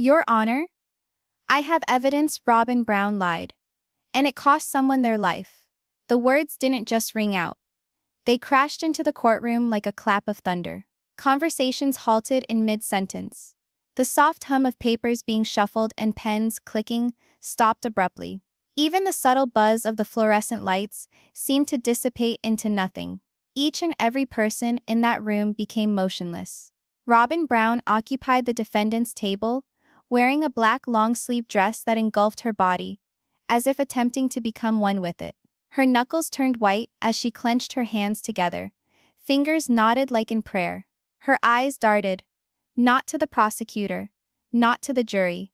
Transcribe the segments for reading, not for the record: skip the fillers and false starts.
Your Honor, I have evidence Robyn Brown lied. And it cost someone their life. The words didn't just ring out. They crashed into the courtroom like a clap of thunder. Conversations halted in mid-sentence. The soft hum of papers being shuffled and pens clicking stopped abruptly. Even the subtle buzz of the fluorescent lights seemed to dissipate into nothing. Each and every person in that room became motionless. Robyn Brown occupied the defendant's table, wearing a black long-sleeve dress that engulfed her body, as if attempting to become one with it. Her knuckles turned white as she clenched her hands together. Fingers knotted like in prayer. Her eyes darted, not to the prosecutor, not to the jury,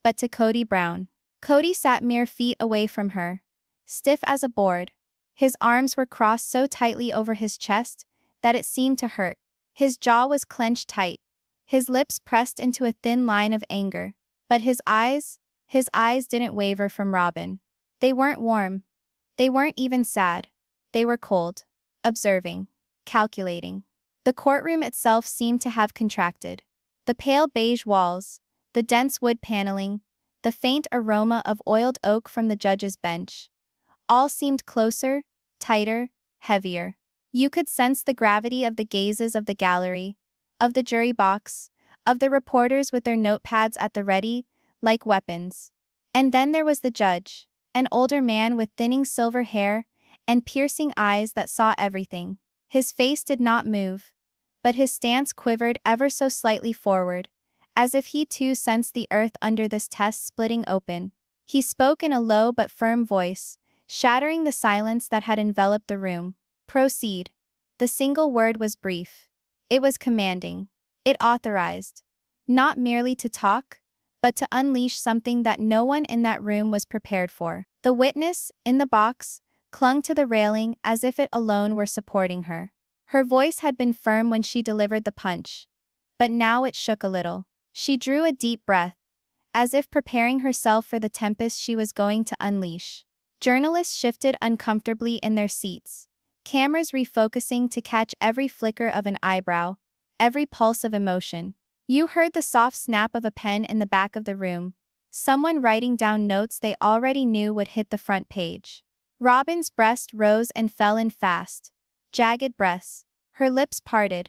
but to Kody Brown. Kody sat mere feet away from her, stiff as a board. His arms were crossed so tightly over his chest that it seemed to hurt. His jaw was clenched tight, his lips pressed into a thin line of anger. But his eyes didn't waver from Robyn. They weren't warm. They weren't even sad. They were cold, observing, calculating. The courtroom itself seemed to have contracted. The pale beige walls, the dense wood paneling, the faint aroma of oiled oak from the judge's bench. All seemed closer, tighter, heavier. You could sense the gravity of the gazes of the gallery, of the jury box, of the reporters with their notepads at the ready, like weapons. And then there was the judge, an older man with thinning silver hair and piercing eyes that saw everything. His face did not move, but his stance quivered ever so slightly forward, as if he too sensed the earth under this test splitting open. He spoke in a low but firm voice, shattering the silence that had enveloped the room. Proceed. The single word was brief. It was commanding. It authorized. Not merely to talk, but to unleash something that no one in that room was prepared for. The witness, in the box, clung to the railing as if it alone were supporting her. Her voice had been firm when she delivered the punch, but now it shook a little. She drew a deep breath, as if preparing herself for the tempest she was going to unleash. Journalists shifted uncomfortably in their seats, cameras refocusing to catch every flicker of an eyebrow, every pulse of emotion. You heard the soft snap of a pen in the back of the room, someone writing down notes they already knew would hit the front page. Robyn's breast rose and fell in fast, jagged breaths. Her lips parted.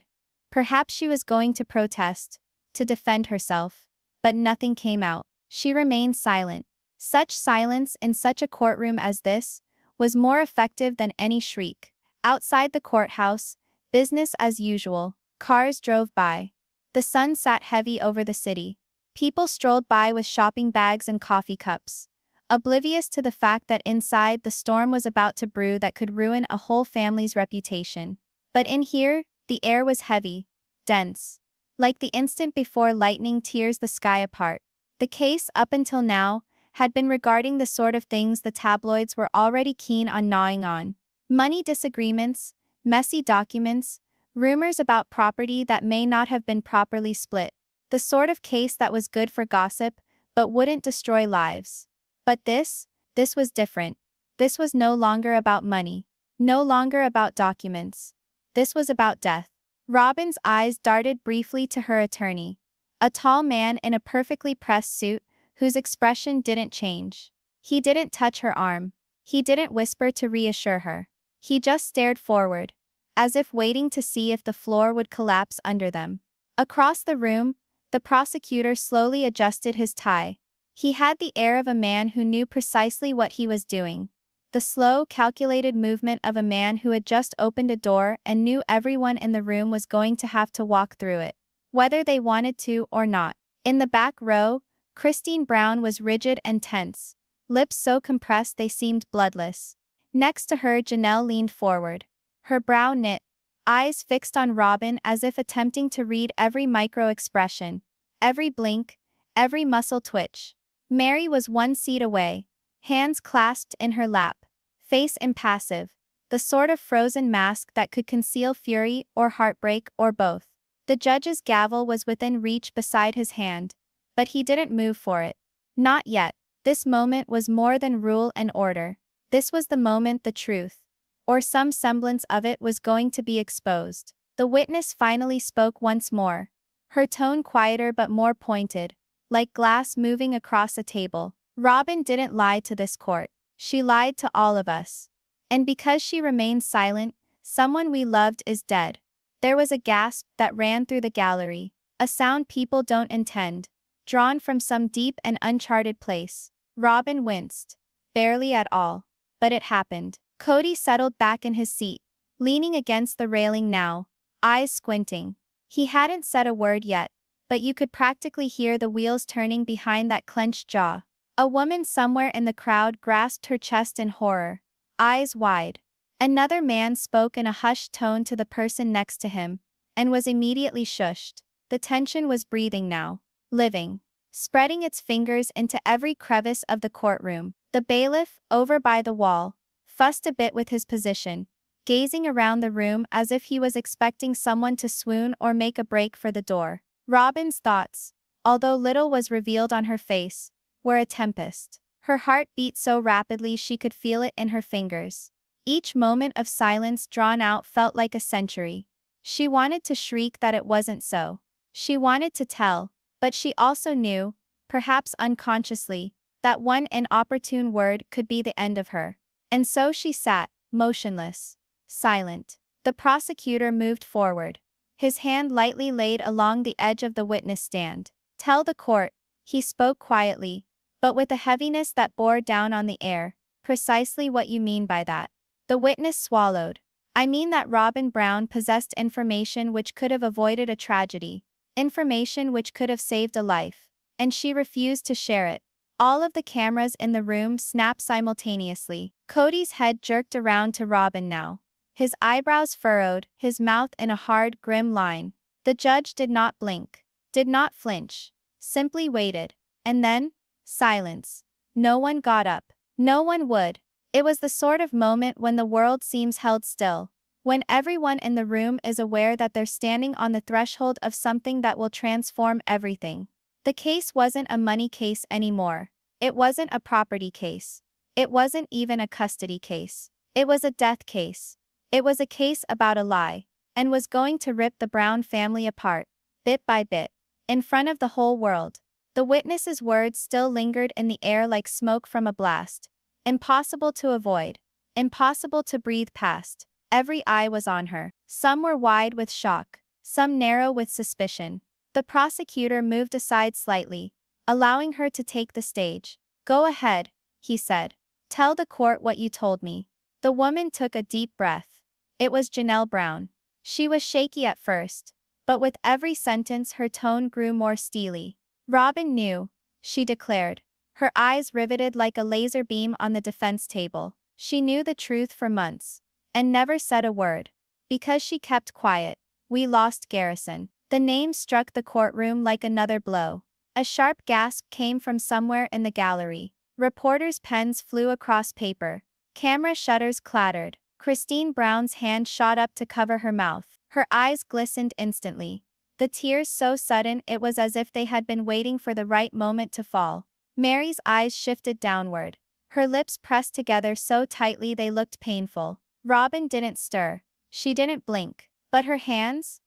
Perhaps she was going to protest, to defend herself, but nothing came out. She remained silent. Such silence in such a courtroom as this was more effective than any shriek. Outside the courthouse, business as usual. Cars drove by. The sun sat heavy over the city. People strolled by with shopping bags and coffee cups, oblivious to the fact that inside the storm was about to brew that could ruin a whole family's reputation. But in here, the air was heavy, dense, like the instant before lightning tears the sky apart. The case, up until now, had been regarding the sort of things the tabloids were already keen on gnawing on. Money disagreements, messy documents, rumors about property that may not have been properly split. The sort of case that was good for gossip, but wouldn't destroy lives. But this was different. This was no longer about money. No longer about documents. This was about death. Robyn's eyes darted briefly to her attorney, a tall man in a perfectly pressed suit whose expression didn't change. He didn't touch her arm. He didn't whisper to reassure her. He just stared forward, as if waiting to see if the floor would collapse under them. Across the room, the prosecutor slowly adjusted his tie. He had the air of a man who knew precisely what he was doing. The slow, calculated movement of a man who had just opened a door and knew everyone in the room was going to have to walk through it, whether they wanted to or not. In the back row, Christine Brown was rigid and tense, lips so compressed they seemed bloodless. Next to her, Janelle leaned forward, her brow knit, eyes fixed on Robyn as if attempting to read every micro-expression, every blink, every muscle twitch. Mary was one seat away, hands clasped in her lap, face impassive, the sort of frozen mask that could conceal fury or heartbreak or both. The judge's gavel was within reach beside his hand, but he didn't move for it. Not yet. This moment was more than rule and order. This was the moment the truth, or some semblance of it, was going to be exposed. The witness finally spoke once more, her tone quieter but more pointed. like glass moving across a table. Robyn didn't lie to this court. She lied to all of us. And because she remained silent, someone we loved is dead. There was a gasp that ran through the gallery, a sound people don't intend, drawn from some deep and uncharted place. Robyn winced. Barely at all. But it happened. Kody settled back in his seat, leaning against the railing now, eyes squinting. He hadn't said a word yet, but you could practically hear the wheels turning behind that clenched jaw. A woman somewhere in the crowd grasped her chest in horror, eyes wide. Another man spoke in a hushed tone to the person next to him, and was immediately shushed. The tension was breathing now, living, spreading its fingers into every crevice of the courtroom. The bailiff, over by the wall, fussed a bit with his position, gazing around the room as if he was expecting someone to swoon or make a break for the door. Robyn's thoughts, although little was revealed on her face, were a tempest. Her heart beat so rapidly she could feel it in her fingers. Each moment of silence drawn out felt like a century. She wanted to shriek that it wasn't so. She wanted to tell, but she also knew, perhaps unconsciously, that one inopportune word could be the end of her. And so she sat, motionless, silent. The prosecutor moved forward, his hand lightly laid along the edge of the witness stand. "Tell the court," he spoke quietly, but with a heaviness that bore down on the air, "precisely what you mean by that." The witness swallowed. "I mean that Robyn Brown possessed information which could have avoided a tragedy, information which could have saved a life, and she refused to share it." All of the cameras in the room snapped simultaneously. Kody's head jerked around to Robyn now, his eyebrows furrowed, his mouth in a hard, grim line. The judge did not blink, did not flinch, simply waited. And then, silence. No one got up. No one would. It was the sort of moment when the world seems held still, when everyone in the room is aware that they're standing on the threshold of something that will transform everything. The case wasn't a money case anymore. It wasn't a property case. It wasn't even a custody case. It was a death case. It was a case about a lie, and was going to rip the Brown family apart, bit by bit, in front of the whole world. The witness's words still lingered in the air like smoke from a blast. Impossible to avoid. Impossible to breathe past. Every eye was on her. Some were wide with shock, some narrow with suspicion. The prosecutor moved aside slightly, allowing her to take the stage. "Go ahead," he said. "Tell the court what you told me." The woman took a deep breath. It was Janelle Brown. She was shaky at first, but with every sentence her tone grew more steely. "Robyn knew," she declared, her eyes riveted like a laser beam on the defense table. "She knew the truth for months, and never said a word. Because she kept quiet, we lost Garrison." The name struck the courtroom like another blow. A sharp gasp came from somewhere in the gallery. Reporters' pens flew across paper. Camera shutters clattered. Christine Brown's hand shot up to cover her mouth. Her eyes glistened instantly. The tears so sudden it was as if they had been waiting for the right moment to fall. Mary's eyes shifted downward. Her lips pressed together so tightly they looked painful. Robyn didn't stir. She didn't blink. But her hands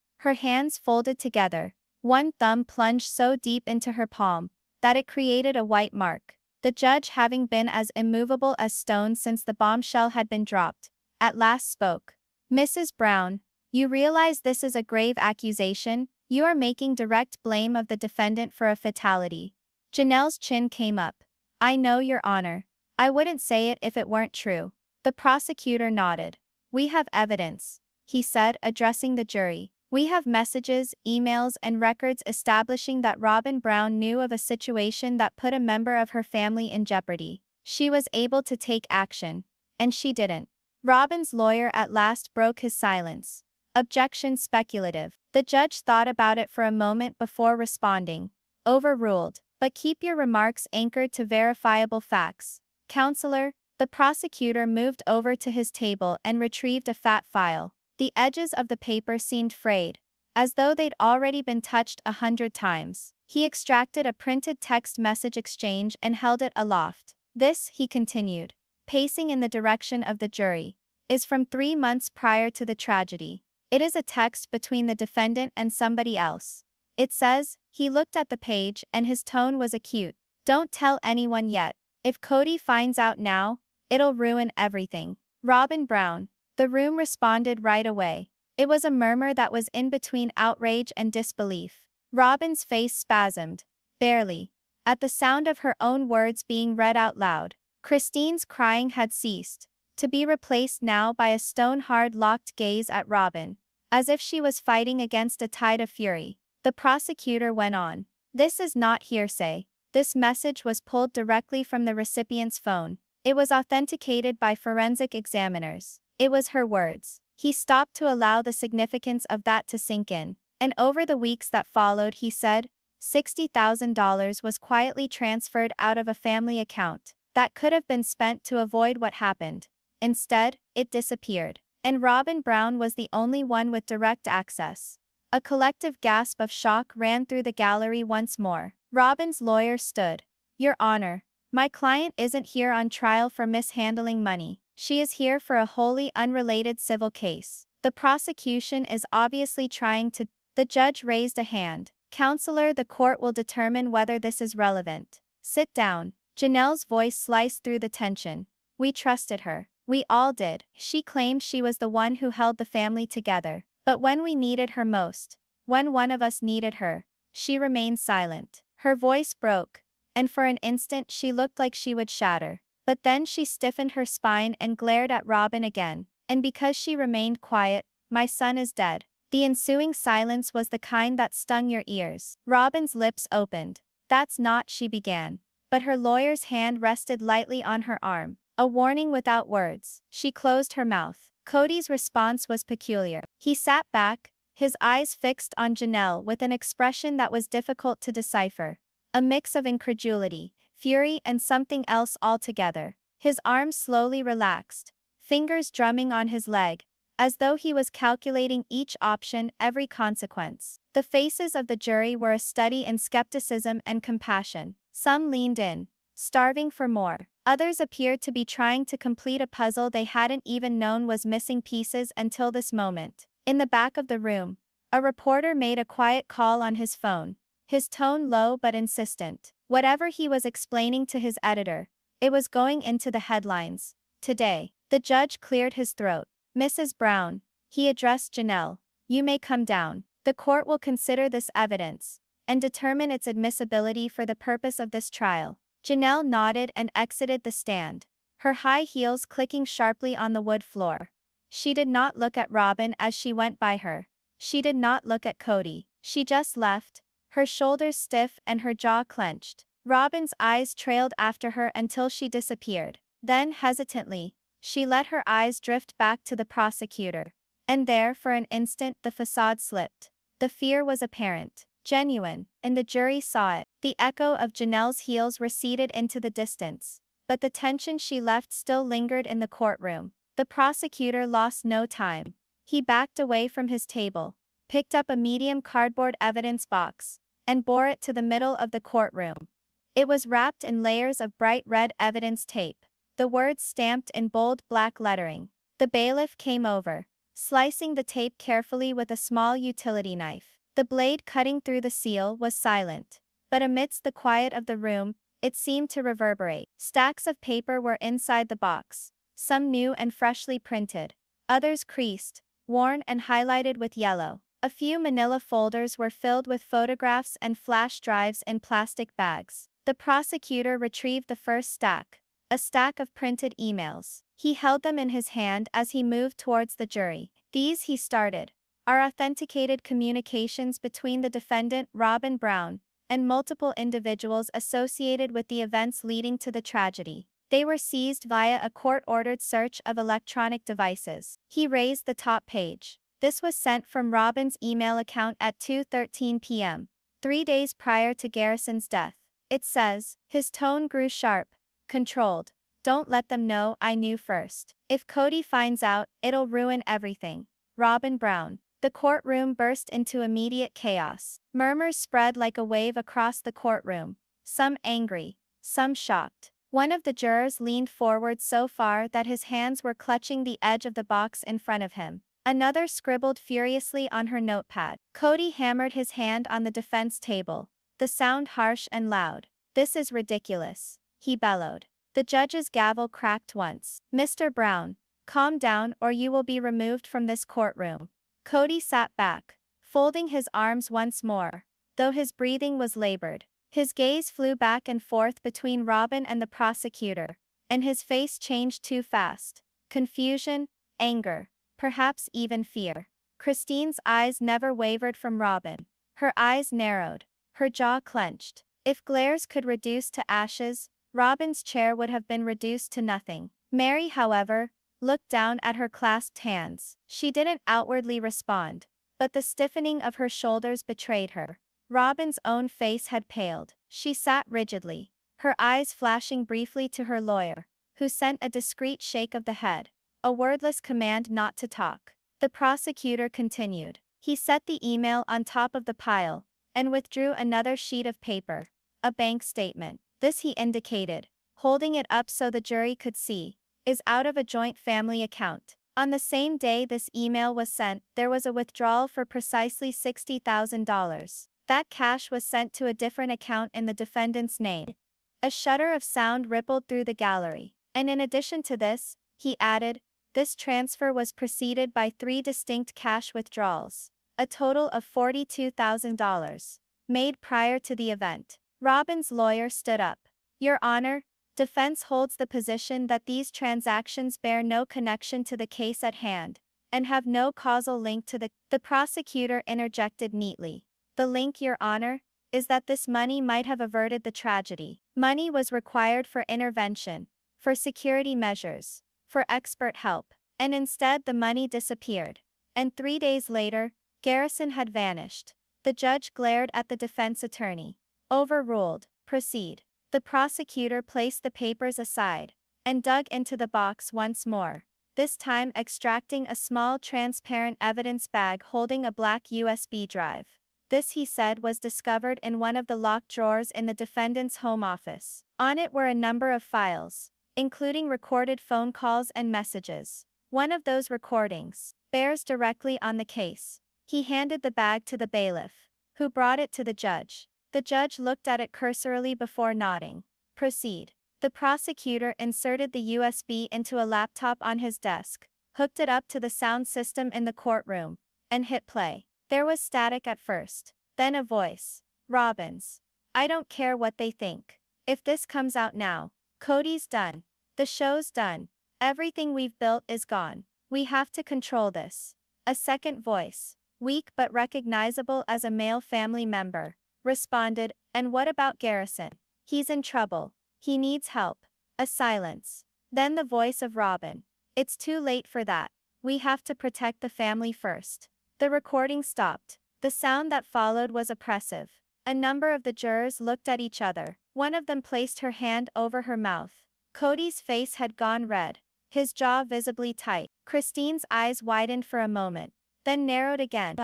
folded together. One thumb plunged so deep into her palm that it created a white mark. The judge, having been as immovable as stone since the bombshell had been dropped, at last spoke. "Mrs. Brown, you realize this is a grave accusation? You are making direct blame of the defendant for a fatality." Janelle's chin came up. "I know, Your Honor. I wouldn't say it if it weren't true." The prosecutor nodded. "We have evidence," he said, addressing the jury. "We have messages, emails, and records establishing that Robyn Brown knew of a situation that put a member of her family in jeopardy. She was able to take action, and she didn't." Robyn's lawyer at last broke his silence. "Objection speculative." The judge thought about it for a moment before responding. "Overruled. But keep your remarks anchored to verifiable facts." "Counselor." The prosecutor moved over to his table and retrieved a fat file. The edges of the paper seemed frayed, as though they'd already been touched 100 times. He extracted a printed text message exchange and held it aloft. "This," he continued, pacing in the direction of the jury, "is from 3 months prior to the tragedy. It is a text between the defendant and somebody else. It says, he looked at the page and his tone was acute. Don't tell anyone yet. If Kody finds out now, it'll ruin everything. Robyn Brown. The room responded right away. It was a murmur that was in between outrage and disbelief. Robyn's face spasmed. Barely. At the sound of her own words being read out loud. Christine's crying had ceased, to be replaced now by a stone-hard locked gaze at Robyn, as if she was fighting against a tide of fury. The prosecutor went on. This is not hearsay. This message was pulled directly from the recipient's phone. It was authenticated by forensic examiners. It was her words. He stopped to allow the significance of that to sink in. And over the weeks that followed, he said, $60,000 was quietly transferred out of a family account that could have been spent to avoid what happened. Instead, it disappeared. And Robyn Brown was the only one with direct access. A collective gasp of shock ran through the gallery once more. Robyn's lawyer stood. Your Honor, my client isn't here on trial for mishandling money. She is here for a wholly unrelated civil case. The prosecution is obviously trying to. The judge raised a hand. Counselor, the court will determine whether this is relevant. Sit down. Janelle's voice sliced through the tension. We trusted her. We all did. She claimed she was the one who held the family together. But when we needed her most, when one of us needed her, she remained silent. Her voice broke, and for an instant she looked like she would shatter. But then she stiffened her spine and glared at Robyn again. And because she remained quiet, my son is dead. The ensuing silence was the kind that stung your ears. Robyn's lips opened. That's not, she began. But her lawyer's hand rested lightly on her arm. A warning without words. She closed her mouth. Kody's response was peculiar. He sat back, his eyes fixed on Janelle with an expression that was difficult to decipher. A mix of incredulity, fury, and something else altogether. His arms slowly relaxed, fingers drumming on his leg, as though he was calculating each option, every consequence. The faces of the jury were a study in skepticism and compassion. Some leaned in, starving for more. Others appeared to be trying to complete a puzzle they hadn't even known was missing pieces until this moment. In the back of the room, a reporter made a quiet call on his phone, his tone low but insistent. Whatever he was explaining to his editor, it was going into the headlines. Today, the judge cleared his throat. Mrs. Brown, he addressed Janelle, you may come down. The court will consider this evidence and determine its admissibility for the purpose of this trial. Janelle nodded and exited the stand, her high heels clicking sharply on the wood floor. She did not look at Robyn as she went by her. She did not look at Kody. She just left, her shoulders stiff and her jaw clenched. Robyn's eyes trailed after her until she disappeared. Then, hesitantly, she let her eyes drift back to the prosecutor. And there, for an instant, the facade slipped. The fear was apparent, genuine, and the jury saw it. The echo of Janelle's heels receded into the distance, but the tension she left still lingered in the courtroom. The prosecutor lost no time. He backed away from his table, picked up a medium cardboard evidence box, and bore it to the middle of the courtroom. It was wrapped in layers of bright red evidence tape, the words stamped in bold black lettering. The bailiff came over, slicing the tape carefully with a small utility knife. The blade cutting through the seal was silent, but amidst the quiet of the room, it seemed to reverberate. Stacks of paper were inside the box, some new and freshly printed, others creased, worn and highlighted with yellow. A few manila folders were filled with photographs and flash drives in plastic bags. The prosecutor retrieved the first stack, a stack of printed emails. He held them in his hand as he moved towards the jury. These, he started, are authenticated communications between the defendant, Robyn Brown, and multiple individuals associated with the events leading to the tragedy. They were seized via a court-ordered search of electronic devices. He raised the top page. This was sent from Robyn's email account at 2:13 p.m., 3 days prior to Garrison's death. It says, his tone grew sharp, controlled. Don't let them know I knew first. If Kody finds out, it'll ruin everything. Robyn Brown. The courtroom burst into immediate chaos. Murmurs spread like a wave across the courtroom, some angry, some shocked. One of the jurors leaned forward so far that his hands were clutching the edge of the box in front of him. Another scribbled furiously on her notepad. Kody hammered his hand on the defense table, the sound harsh and loud. "This is ridiculous," he bellowed. The judge's gavel cracked once. "Mr. Brown, calm down or you will be removed from this courtroom." Kody sat back, folding his arms once more, though his breathing was labored. His gaze flew back and forth between Robyn and the prosecutor, and his face changed too fast. Confusion, anger, perhaps even fear. Christine's eyes never wavered from Robyn. Her eyes narrowed, her jaw clenched. If glares could reduce to ashes, Robyn's chair would have been reduced to nothing. Mary, however, looked down at her clasped hands. She didn't outwardly respond, but the stiffening of her shoulders betrayed her. Robyn's own face had paled. She sat rigidly, her eyes flashing briefly to her lawyer, who sent a discreet shake of the head, a wordless command not to talk. The prosecutor continued. He set the email on top of the pile, and withdrew another sheet of paper, a bank statement. This, he indicated, holding it up so the jury could see, is out of a joint family account. On the same day this email was sent, there was a withdrawal for precisely $60,000. That cash was sent to a different account in the defendant's name. A shudder of sound rippled through the gallery. And in addition to this, he added, this transfer was preceded by 3 distinct cash withdrawals, a total of $42,000, made prior to the event. Robyn's lawyer stood up. Your Honor, defense holds the position that these transactions bear no connection to the case at hand, and have no causal link to the prosecutor interjected neatly. The link, Your Honor, is that this money might have averted the tragedy. Money was required for intervention, for security measures, for expert help, and instead the money disappeared. And 3 days later, Garrison had vanished. The judge glared at the defense attorney. Overruled. Proceed. The prosecutor placed the papers aside, and dug into the box once more, this time extracting a small transparent evidence bag holding a black USB drive. This, he said, was discovered in one of the locked drawers in the defendant's home office. On it were a number of files, including recorded phone calls and messages. One of those recordings bears directly on the case. He handed the bag to the bailiff, who brought it to the judge. The judge looked at it cursorily before nodding. Proceed. The prosecutor inserted the USB into a laptop on his desk, hooked it up to the sound system in the courtroom, and hit play. There was static at first, then a voice. Robyn's. I don't care what they think. If this comes out now, Kody's done. The show's done. Everything we've built is gone. We have to control this. A second voice, weak but recognizable as a male family member, responded, and what about Garrison? He's in trouble. He needs help. A silence. Then the voice of Robyn. It's too late for that. We have to protect the family first. The recording stopped. The sound that followed was oppressive. A number of the jurors looked at each other. One of them placed her hand over her mouth. Kody's face had gone red, his jaw visibly tight. Christine's eyes widened for a moment, then narrowed again,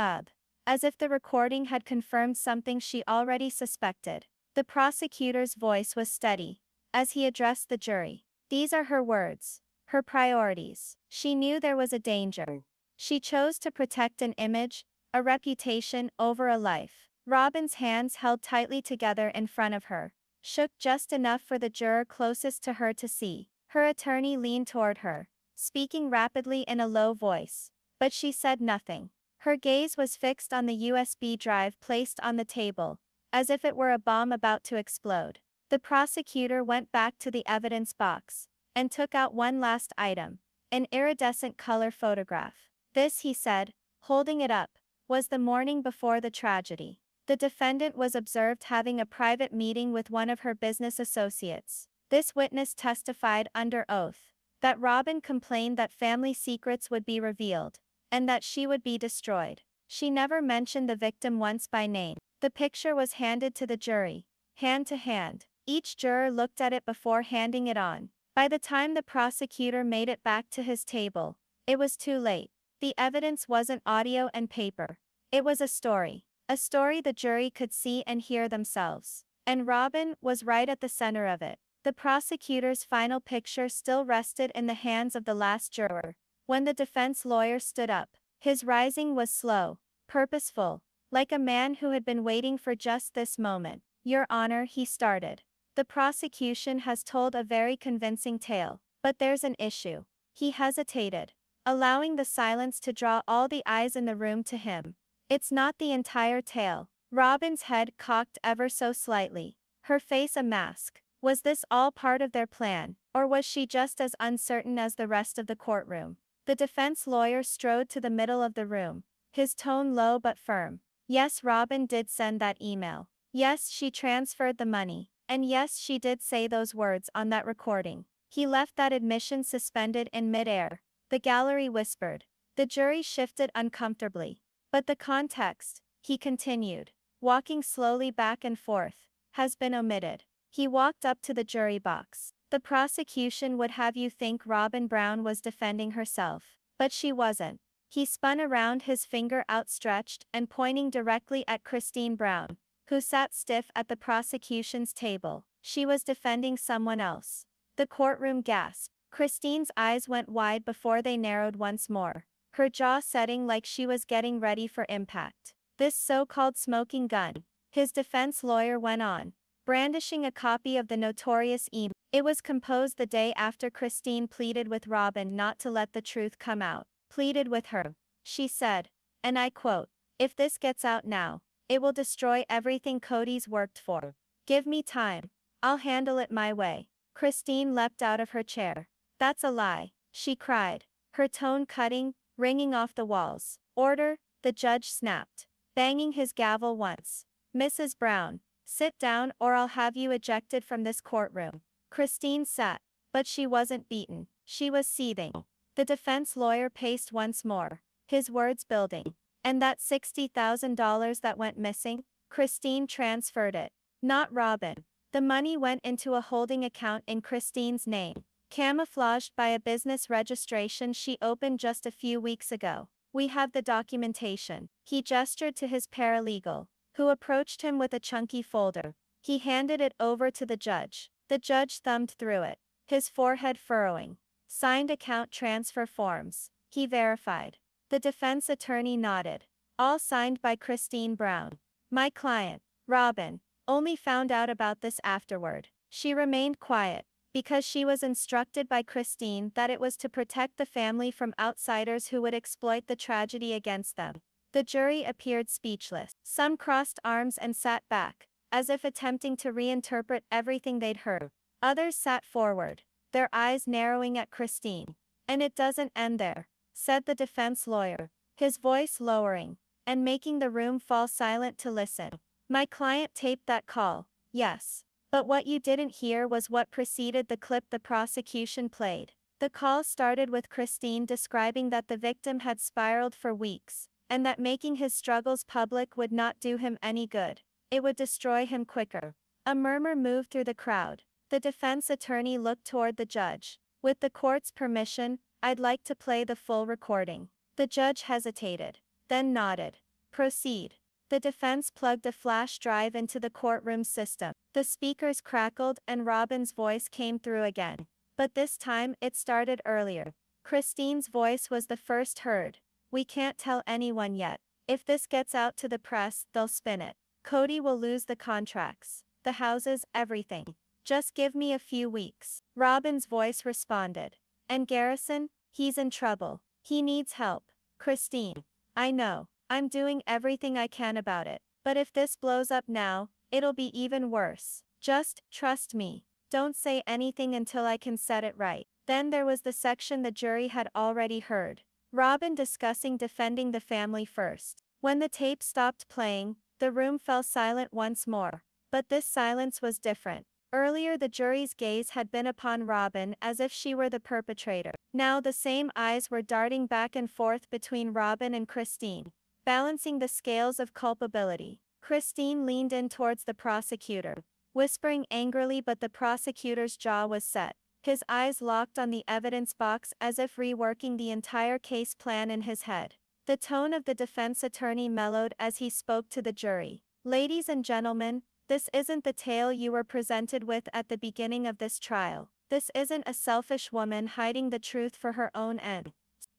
as if the recording had confirmed something she already suspected. The prosecutor's voice was steady, as he addressed the jury. These are her words, her priorities. She knew there was a danger. She chose to protect an image, a reputation, over a life. Robyn's hands held tightly together in front of her, shook just enough for the juror closest to her to see. Her attorney leaned toward her, speaking rapidly in a low voice, but she said nothing. Her gaze was fixed on the USB drive placed on the table, as if it were a bomb about to explode. The prosecutor went back to the evidence box, and took out one last item, an iridescent color photograph. This, he said, holding it up, was the morning before the tragedy. The defendant was observed having a private meeting with one of her business associates. This witness testified under oath that Robyn complained that family secrets would be revealed, and that she would be destroyed. She never mentioned the victim once by name. The picture was handed to the jury, hand to hand. Each juror looked at it before handing it on. By the time the prosecutor made it back to his table, it was too late. The evidence wasn't audio and paper. It was a story the jury could see and hear themselves. And Robyn was right at the center of it. The prosecutor's final picture still rested in the hands of the last juror. When the defense lawyer stood up, His rising was slow, purposeful, like a man who had been waiting for just this moment. Your Honor, he started. The prosecution has told a very convincing tale, but there's an issue. He hesitated, allowing the silence to draw all the eyes in the room to him. It's not the entire tale. Robyn's head cocked ever so slightly, her face a mask. Was this all part of their plan, or was she just as uncertain as the rest of the courtroom? The defense lawyer strode to the middle of the room, his tone low but firm. Yes, Robyn did send that email. Yes, she transferred the money. And yes, she did say those words on that recording. He left that admission suspended in midair. The gallery whispered. The jury shifted uncomfortably. But the context, he continued, walking slowly back and forth, has been omitted. He walked up to the jury box. The prosecution would have you think Robyn Brown was defending herself. But she wasn't. He spun around, his finger outstretched and pointing directly at Christine Brown, who sat stiff at the prosecution's table. She was defending someone else. The courtroom gasped. Christine's eyes went wide before they narrowed once more, her jaw setting like she was getting ready for impact. This so-called smoking gun, his defense lawyer went on, brandishing a copy of the notorious email. It was composed the day after Christine pleaded with Robyn not to let the truth come out. Pleaded with her. She said, and I quote, "If this gets out now, it will destroy everything Kody's worked for. Give me time. I'll handle it my way." Christine leapt out of her chair. That's a lie, she cried, her tone cutting, ringing off the walls. Order, the judge snapped, banging his gavel once. Mrs. Brown, sit down or I'll have you ejected from this courtroom. Christine sat, but she wasn't beaten. She was seething. The defense lawyer paced once more, his words building. And that $60,000 that went missing? Christine transferred it. Not Robyn. The money went into a holding account in Christine's name, camouflaged by a business registration she opened just a few weeks ago. We have the documentation. He gestured to his paralegal, who approached him with a chunky folder. He handed it over to the judge. The judge thumbed through it, his forehead furrowing. Signed account transfer forms, he verified. The defense attorney nodded. All signed by Christine Brown. My client, Robyn, only found out about this afterward. She remained quiet, because she was instructed by Christine that it was to protect the family from outsiders who would exploit the tragedy against them. The jury appeared speechless. Some crossed arms and sat back, as if attempting to reinterpret everything they'd heard. Others sat forward, their eyes narrowing at Christine. And it doesn't end there, said the defense lawyer, his voice lowering, and making the room fall silent to listen. My client taped that call, yes. But what you didn't hear was what preceded the clip the prosecution played. The call started with Christine describing that the victim had spiraled for weeks, and that making his struggles public would not do him any good. It would destroy him quicker. A murmur moved through the crowd. The defense attorney looked toward the judge. With the court's permission, I'd like to play the full recording. The judge hesitated, then nodded. Proceed. The defense plugged a flash drive into the courtroom system. The speakers crackled and Robyn's voice came through again. But this time it started earlier. Christine's voice was the first heard. We can't tell anyone yet. If this gets out to the press, they'll spin it. Kody will lose the contracts, the houses, everything. Just give me a few weeks. Robyn's voice responded. And Garrison, he's in trouble. He needs help. Christine. I know. I'm doing everything I can about it. But if this blows up now, it'll be even worse. Just trust me. Don't say anything until I can set it right. Then there was the section the jury had already heard. Robyn discussing defending the family first. When the tape stopped playing, the room fell silent once more. But this silence was different. Earlier the jury's gaze had been upon Robyn as if she were the perpetrator. Now the same eyes were darting back and forth between Robyn and Christine, balancing the scales of culpability. Christine leaned in towards the prosecutor, whispering angrily, but the prosecutor's jaw was set, his eyes locked on the evidence box as if reworking the entire case plan in his head. The tone of the defense attorney mellowed as he spoke to the jury. Ladies and gentlemen, this isn't the tale you were presented with at the beginning of this trial. This isn't a selfish woman hiding the truth for her own end.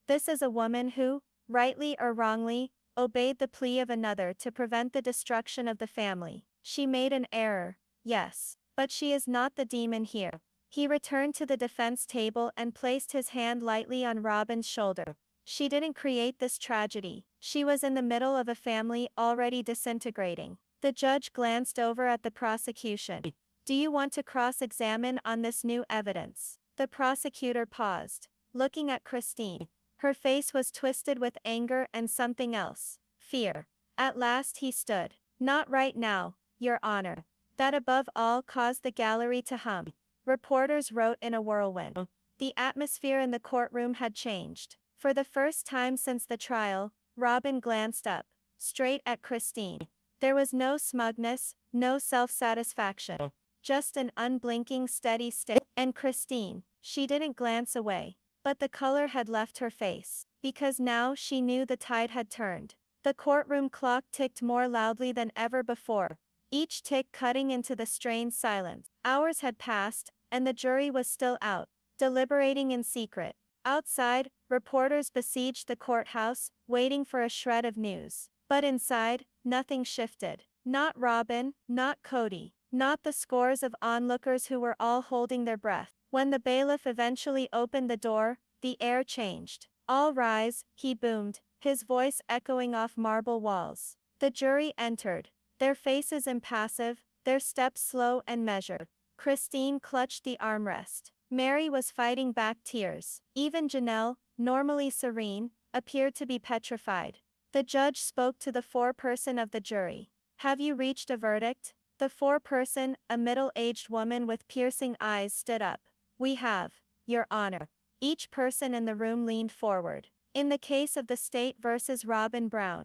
This is a woman who, rightly or wrongly, obeyed the plea of another to prevent the destruction of the family. She made an error, yes, but she is not the demon here. He returned to the defense table and placed his hand lightly on Robyn's shoulder. She didn't create this tragedy. She was in the middle of a family already disintegrating. The judge glanced over at the prosecution. Do you want to cross-examine on this new evidence? The prosecutor paused, looking at Christine. Her face was twisted with anger and something else. Fear. At last he stood. Not right now, Your Honor. That above all caused the gallery to hum. Reporters wrote in a whirlwind. The atmosphere in the courtroom had changed. For the first time since the trial, Robyn glanced up, straight at Christine. There was no smugness, no self-satisfaction. Just an unblinking steady stare. And Christine, she didn't glance away. But the color had left her face, because now she knew the tide had turned. The courtroom clock ticked more loudly than ever before, each tick cutting into the strained silence. Hours had passed, and the jury was still out, deliberating in secret. Outside, reporters besieged the courthouse, waiting for a shred of news. But inside, nothing shifted. Not Robyn, not Kody, not the scores of onlookers who were all holding their breath. When the bailiff eventually opened the door, the air changed. All rise, he boomed, his voice echoing off marble walls. The jury entered, their faces impassive, their steps slow and measured. Christine clutched the armrest. Mary was fighting back tears. Even Janelle, normally serene, appeared to be petrified. The judge spoke to the foreperson of the jury. Have you reached a verdict? The foreperson, a middle-aged woman with piercing eyes, stood up. We have, Your Honor. Each person in the room leaned forward. In the case of the state versus Robyn Brown.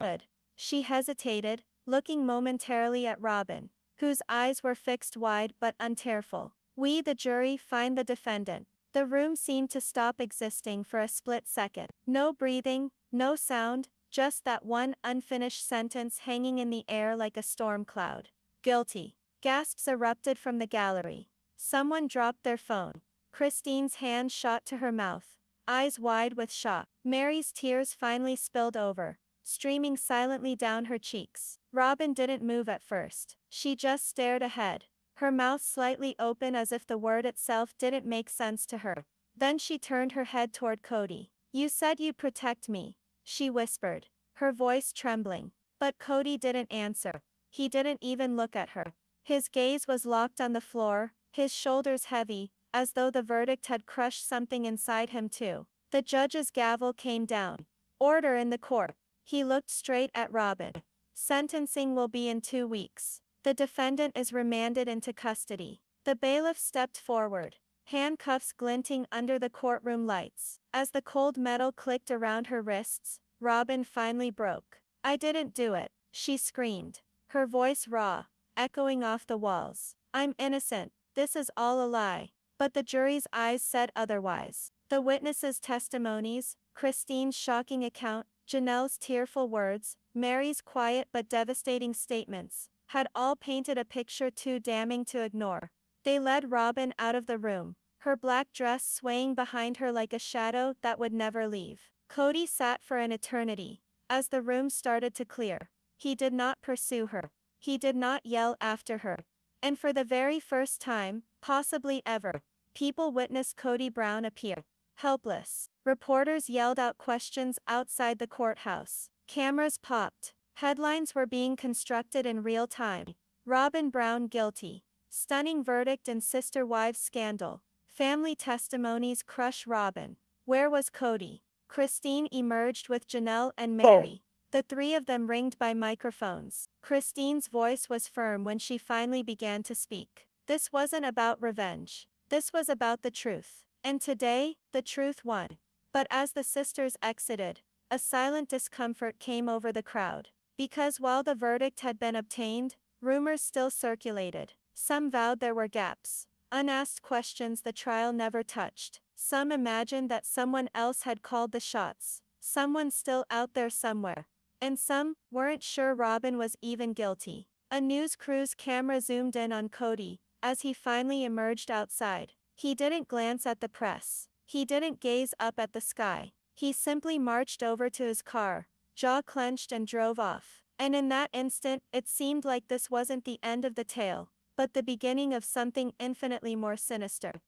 She hesitated, looking momentarily at Robyn, whose eyes were fixed wide but untearful. We, the jury, find the defendant. The room seemed to stop existing for a split second. No breathing, no sound, just that one unfinished sentence hanging in the air like a storm cloud. Guilty. Gasps erupted from the gallery. Someone dropped their phone. Christine's hand shot to her mouth, eyes wide with shock. Mary's tears finally spilled over, streaming silently down her cheeks. Robyn didn't move at first. She just stared ahead, her mouth slightly open as if the word itself didn't make sense to her. Then she turned her head toward Kody. You said you'd protect me, she whispered, her voice trembling. But Kody didn't answer. He didn't even look at her. His gaze was locked on the floor, his shoulders heavy, as though the verdict had crushed something inside him too. The judge's gavel came down. Order in the court. He looked straight at Robyn. Sentencing will be in 2 weeks. The defendant is remanded into custody. The bailiff stepped forward, handcuffs glinting under the courtroom lights. As the cold metal clicked around her wrists, Robyn finally broke. I didn't do it, she screamed, her voice raw, echoing off the walls. I'm innocent, this is all a lie. But the jury's eyes said otherwise. The witnesses' testimonies, Christine's shocking account, Janelle's tearful words, Mary's quiet but devastating statements, had all painted a picture too damning to ignore. They led Robyn out of the room, her black dress swaying behind her like a shadow that would never leave. Kody sat for an eternity. As the room started to clear, he did not pursue her. He did not yell after her. And for the very first time, possibly ever, people witnessed Kody Brown appear, helpless. Reporters yelled out questions outside the courthouse. Cameras popped. Headlines were being constructed in real time. Robyn Brown guilty. Stunning verdict in sister wives scandal. Family testimonies crush Robyn. Where was Kody? Christine emerged with Janelle and Mary. The three of them ringed by microphones. Christine's voice was firm when she finally began to speak. This wasn't about revenge. This was about the truth. And today, the truth won. But as the sisters exited, a silent discomfort came over the crowd. Because while the verdict had been obtained, rumors still circulated. Some vowed there were gaps, unasked questions the trial never touched. Some imagined that someone else had called the shots, someone still out there somewhere. And some weren't sure Robyn was even guilty. A news crew's camera zoomed in on Kody as he finally emerged outside. He didn't glance at the press. He didn't gaze up at the sky. He simply marched over to his car, jaw clenched, and drove off. And in that instant, it seemed like this wasn't the end of the tale, but the beginning of something infinitely more sinister.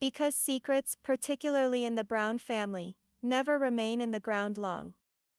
Because secrets, particularly in the Brown family, never remain in the ground long.